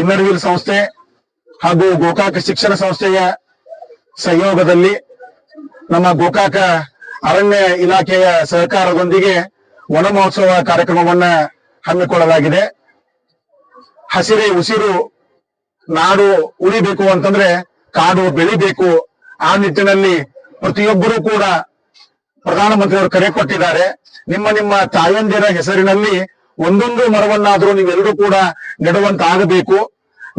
Inner wheel ಸಂಸ್ಥೆ ಹಾಗೂ ಗೋಕಾಕ ಶಿಕ್ಷಣ ಸಂಸ್ಥೆಯ ಸಹಯೋಗದಲ್ಲಿ ನಮ್ಮ ಗೋಕಾಕ ಅರಣ್ಯ ಇಲಾಖೆಯ ಸಹಕಾರದೊಂದಿಗೆ ವನ ಮಹೋತ್ಸವ ಕಾರ್ಯಕ್ರಮವನ್ನ ಹಮ್ಮಿಕೊಳ್ಳಲಾಗಿದೆ. ಹಸಿರೇ ಉಸಿರು, ನಾಡು ಉಳಿಬೇಕು ಅಂತಂದ್ರೆ ಕಾಡು ಬೆಳಿಬೇಕು. ಆ ನಿಟ್ಟಿನಲ್ಲಿ ಪ್ರತಿಯೊಬ್ಬರೂ ಕೂಡ ಪ್ರಧಾನಮಂತ್ರಿಯವರು ಕರೆ ಕೊಟ್ಟಿದ್ದಾರೆ. ನಿಮ್ಮ ನಿಮ್ಮ ತಾಯಂದಿರ ಹೆಸರಿನಲ್ಲಿ ಒಂದೊಂದು ಮರವನ್ನಾದ್ರೂ ನೀವೆಲ್ಲರೂ ಕೂಡ ನೆಡುವಂತಾಗಬೇಕು.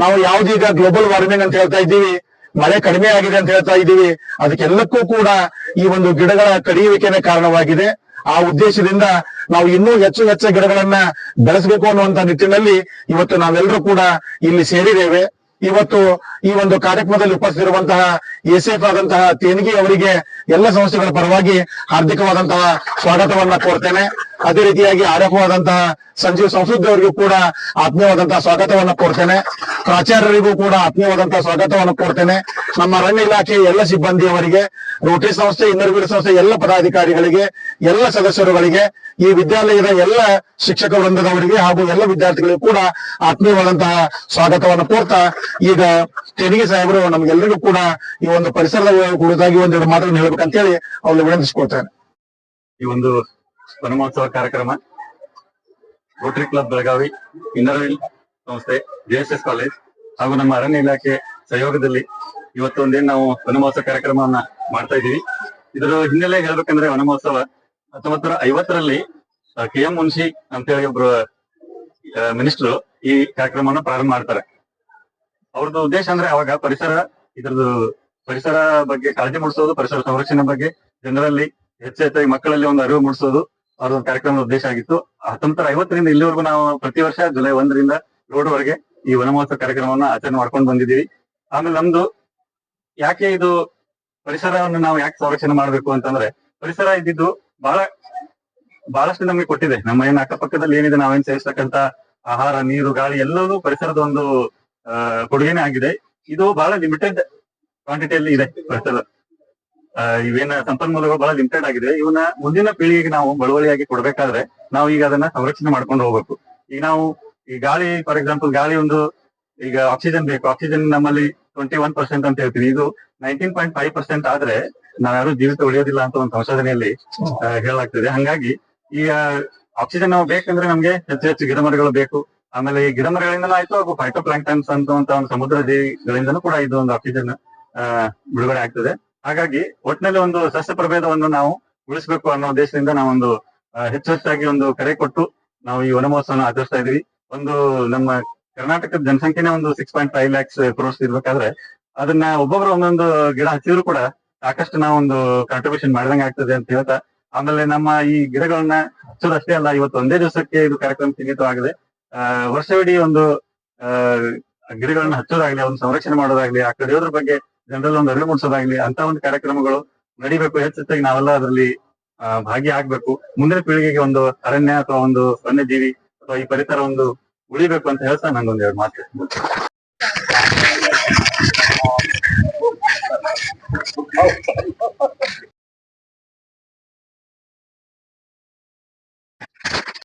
ನಾವು ಯಾವ್ದೀಗ ಗ್ಲೋಬಲ್ ವಾರ್ಮಿಂಗ್ ಅಂತ ಹೇಳ್ತಾ ಇದ್ದೀವಿ, ಮಳೆ ಕಡಿಮೆ ಆಗಿದೆ ಅಂತ ಹೇಳ್ತಾ ಇದ್ದೀವಿ, ಅದಕ್ಕೆಲ್ಲಕ್ಕೂ ಕೂಡ ಈ ಒಂದು ಗಿಡಗಳ ಕಡಿಯುವಿಕೆನೇ ಕಾರಣವಾಗಿದೆ. ಆ ಉದ್ದೇಶದಿಂದ ನಾವು ಇನ್ನೂ ಹೆಚ್ಚು ಗಿಡಗಳನ್ನ ಬೆಳೆಸಬೇಕು ಅನ್ನುವಂತ ನಿಟ್ಟಿನಲ್ಲಿ ಇವತ್ತು ನಾವೆಲ್ಲರೂ ಕೂಡ ಇಲ್ಲಿ ಸೇರಿದ್ದೇವೆ. ಇವತ್ತು ಈ ಒಂದು ಕಾರ್ಯಕ್ರಮದಲ್ಲಿ ಉಪಸ್ಥಿತಿರುವಂತಹ ಎಸಿಎಫ್ ಆದಂತಹ ತೇನಿಗಿ ಅವರಿಗೆ ಎಲ್ಲ ಸಂಸ್ಥೆಗಳ ಪರವಾಗಿ ಹಾರ್ದಿಕವಾದಂತಹ ಸ್ವಾಗತವನ್ನ ಕೋರ್ತೇನೆ. ಅದೇ ರೀತಿಯಾಗಿ ಆರೋಗ್ಯವಾದಂತಹ ಸಂಜೀವ್ ಸಂಸ್ಕೃತಿ ಅವರಿಗೂ ಕೂಡ ಆತ್ಮೀಯವಾದಂತಹ ಸ್ವಾಗತವನ್ನ ಕೋರ್ತೇನೆ. ಪ್ರಾಚಾರ್ಯರಿಗೂ ಕೂಡ ಆತ್ಮೀಯವಾದಂತಹ ಸ್ವಾಗತವನ್ನು ಕೋರ್ತೇನೆ. ನಮ್ಮ ಅರಣ್ಯ ಇಲಾಖೆಯ ಎಲ್ಲ ಸಿಬ್ಬಂದಿಯವರಿಗೆ, ರೋಟರಿ ಸಂಸ್ಥೆ, ಇನ್ನರ್ ವೀಲ್ ಸಂಸ್ಥೆ ಎಲ್ಲ ಪದಾಧಿಕಾರಿಗಳಿಗೆ, ಎಲ್ಲ ಸದಸ್ಯರುಗಳಿಗೆ, ಈ ವಿದ್ಯಾಲಯದ ಎಲ್ಲ ಶಿಕ್ಷಕ ವೃಂದದವರಿಗೆ ಹಾಗೂ ಎಲ್ಲ ವಿದ್ಯಾರ್ಥಿಗಳಿಗೂ ಕೂಡ ಆತ್ಮೀಯವಾದಂತಹ ಸ್ವಾಗತವನ್ನು ಕೋರ್ತಾ, ಈಗ ತೆರಿಗೆ ಸಾಹೇಬರು ನಮ್ಗೆಲ್ಲರಿಗೂ ಕೂಡ ಈ ಒಂದು ಪರಿಸರದ ಕುರಿತಾಗಿ ಒಂದೆರಡು ಮಾತನ್ನು ಹೇಳ್ಬೇಕಂತ ಹೇಳಿ ಅವ್ರಿಗೆ ವಿನಂತಿಸ್ಕೊಳ್ತೇನೆ. ಈ ಒಂದು ವನ ಮಹೋತ್ಸವ ಕಾರ್ಯಕ್ರಮ Rotary club Belagavi, inner wheel ಸಂಸ್ಥೆ, ಜೆಎಸ್ಎಸ್ ಕಾಲೇಜ್ ಹಾಗೂ ನಮ್ಮ ಅರಣ್ಯ ಇಲಾಖೆ ಸಹಯೋಗದಲ್ಲಿ ಇವತ್ತು ಒಂದೇನು ನಾವು ವನ ಮಹೋತ್ಸವ ಕಾರ್ಯಕ್ರಮವನ್ನ ಮಾಡ್ತಾ ಇದೀವಿ. ಇದರ ಹಿನ್ನೆಲೆ ಹೇಳ್ಬೇಕಂದ್ರೆ ವನ ಮಹೋತ್ಸವ 1950ರಲ್ಲಿ KM ಮುನ್ಷಿ ಅಂತ ಹೇಳಿ ಒಬ್ರು ಮಿನಿಸ್ಟರ್ ಈ ಕಾರ್ಯಕ್ರಮವನ್ನು ಪ್ರಾರಂಭ ಮಾಡ್ತಾರೆ. ಅವ್ರದ್ದು ಉದ್ದೇಶ ಅಂದ್ರೆ ಅವಾಗ ಇದ್ರದ್ದು ಪರಿಸರ ಬಗ್ಗೆ ಕಾಳಜಿ ಮೂಡಿಸೋದು, ಪರಿಸರ ಸಂರಕ್ಷಣೆ ಬಗ್ಗೆ ಜನರಲ್ಲಿ ಹೆಚ್ಚೆಚ್ಚಾಗಿ ಮಕ್ಕಳಲ್ಲಿ ಒಂದು ಅರಿವು ಮೂಡಿಸೋದು ಅವ್ರ ಒಂದು ಕಾರ್ಯಕ್ರಮದ ಉದ್ದೇಶ ಆಗಿತ್ತು. 1950ರಿಂದ ಇಲ್ಲಿವರೆಗೂ ನಾವು ಪ್ರತಿ ವರ್ಷ ಜುಲೈ 1ರಿಂದ 7ರವರೆಗೆ ಈ ವನ ಮಹೋತ್ಸವ ಕಾರ್ಯಕ್ರಮವನ್ನ ಆಚರಣೆ ಮಾಡ್ಕೊಂಡು ಬಂದಿದ್ದೀವಿ. ಆಮೇಲೆ ನಮ್ದು ಯಾಕೆ ಇದು ಪರಿಸರವನ್ನು ನಾವು ಯಾಕೆ ಸಂರಕ್ಷಣೆ ಮಾಡ್ಬೇಕು ಅಂತಂದ್ರೆ, ಪರಿಸರ ಇದ್ದಿದ್ದು ಬಹಳಷ್ಟು ನಮಗೆ ಕೊಟ್ಟಿದೆ. ನಮ್ಮ ಏನ್ ಅಕ್ಕಪಕ್ಕದಲ್ಲಿ ಏನಿದೆ, ನಾವೇನ್ ಸೇವಿಸ್ತಕ್ಕಂತ ಆಹಾರ, ನೀರು, ಗಾಳಿ ಎಲ್ಲವೂ ಪರಿಸರದ ಒಂದು ಕೊಡುಗೆನೇ ಆಗಿದೆ. ಇದು ಬಹಳ ಲಿಮಿಟೆಡ್ ಕ್ವಾಂಟಿಟಿಯಲ್ಲಿ ಇದೆ. ಪರಿಸರ ಇವೇನ ಸಂಪನ್ಮೂಲಗಳು ಬಹಳ ಲಿಮಿಟೆಡ್ ಆಗಿದೆ. ಇವನ್ನ ಮುಂದಿನ ಪೀಳಿಗೆಗೆ ನಾವು ಬಳುವಳಿಯಾಗಿ ಕೊಡ್ಬೇಕಾದ್ರೆ ನಾವು ಈಗ ಅದನ್ನ ಸಂರಕ್ಷಣೆ ಮಾಡ್ಕೊಂಡು ಹೋಗ್ಬೇಕು. ಈಗ ನಾವು ಈ ಗಾಳಿ, ಫಾರ್ ಎಕ್ಸಾಂಪಲ್ ಗಾಳಿ ಒಂದು ಈಗ ಆಕ್ಸಿಜನ್ ಬೇಕು. ಆಕ್ಸಿಜನ್ ನಮ್ಮಲ್ಲಿ 21% ಅಂತ ಹೇಳ್ತೀವಿ. ಇದು 19.5% ಆದ್ರೆ ನಾವ್ಯಾರು ಜೀವಿತ ಉಳಿಯೋದಿಲ್ಲ ಅಂತ ಒಂದು ಸಂಶೋಧನೆಯಲ್ಲಿ ಹೇಳಲಾಗ್ತದೆ. ಹಂಗಾಗಿ ಈಗ ಆಕ್ಸಿಜನ್ ನಾವು ಬೇಕಂದ್ರೆ ನಮ್ಗೆ ಹೆಚ್ಚು ಗಿಡ ಮರಗಳು ಬೇಕು. ಆಮೇಲೆ ಈ ಗಿಡ ಮರಗಳಿಂದನೂ ಆಯ್ತು, ಹಾಗೂ ಫೈಟೋ ಪ್ಲಾಂಕ್ಟನ್ಸ್ ಅಂತ ಒಂದು ಸಮುದ್ರ ಜೀವಿಗಳಿಂದನೂ ಕೂಡ ಇದು ಒಂದು ಆಕ್ಸಿಜನ್ ಬಿಡುಗಡೆ ಆಗ್ತದೆ. ಹಾಗಾಗಿ ಒಟ್ಟಿನಲ್ಲಿ ಒಂದು ಸಸ್ಯ ಪ್ರಭೇದವನ್ನು ನಾವು ಉಳಿಸ್ಬೇಕು ಅನ್ನೋ ಉದ್ದೇಶದಿಂದ ನಾವೊಂದು ಹೆಚ್ಚಾಗಿ ಒಂದು ಕರೆ ಕೊಟ್ಟು ನಾವು ಈ ವನ ಮಹೋತ್ಸವನ ಆಚರಿಸ್ತಾ ಇದೀವಿ. ಒಂದು ನಮ್ಮ ಕರ್ನಾಟಕದ ಜನಸಂಖ್ಯೆನೇ ಒಂದು 6.5 lakhs crores ಇರ್ಬೇಕಾದ್ರೆ ಅದನ್ನ ಒಬ್ಬೊಬ್ರು ಒಂದೊಂದು ಗಿಡ ಹಚ್ಚಿದ್ರು ಕೂಡ ಸಾಕಷ್ಟು ನಾವೊಂದು ಕಾಂಟ್ರಿಬ್ಯೂಷನ್ ಮಾಡಿದಂಗೆ ಆಗ್ತದೆ ಅಂತ ಹೇಳ್ತಾ, ಆಮೇಲೆ ನಮ್ಮ ಈ ಗಿಡಗಳನ್ನ ಹಚ್ಚೋದಷ್ಟೇ ಅಲ್ಲ, ಇವತ್ತು ಒಂದೇ ದಿವಸಕ್ಕೆ ಇದು ಕಾರ್ಯಕ್ರಮ ಸೀಮಿತವಾಗಿದೆ. ವರ್ಷವಿಡೀ ಒಂದು ಗಿಡಗಳನ್ನ ಹಚ್ಚೋದಾಗ್ಲಿ, ಒಂದು ಸಂರಕ್ಷಣೆ ಮಾಡೋದಾಗ್ಲಿ, ಆ ಕಡಿಯೋದ್ರ ಬಗ್ಗೆ ಜನರಲ್ಲಿ ಒಂದು ಅರಿವು ಮೂಡಿಸೋದಾಗ್ಲಿ, ಅಂತ ಒಂದು ಕಾರ್ಯಕ್ರಮಗಳು ನಡಿಬೇಕು. ಹೆಚ್ಚೆಚ್ಚಾಗಿ ನಾವೆಲ್ಲ ಅದರಲ್ಲಿ ಭಾಗಿಯಾಗ್ಬೇಕು. ಮುಂದಿನ ಪೀಳಿಗೆಗೆ ಒಂದು ಅರಣ್ಯ ಅಥವಾ ಒಂದು ವನ್ಯಜೀವಿ ಅಥವಾ ಈ ಪರಿಸರ ಒಂದು ಉಳಿಬೇಕು ಅಂತ ಹೇಳ್ತಾ ನಂಗೊಂದ್ 2 ಮಾತು.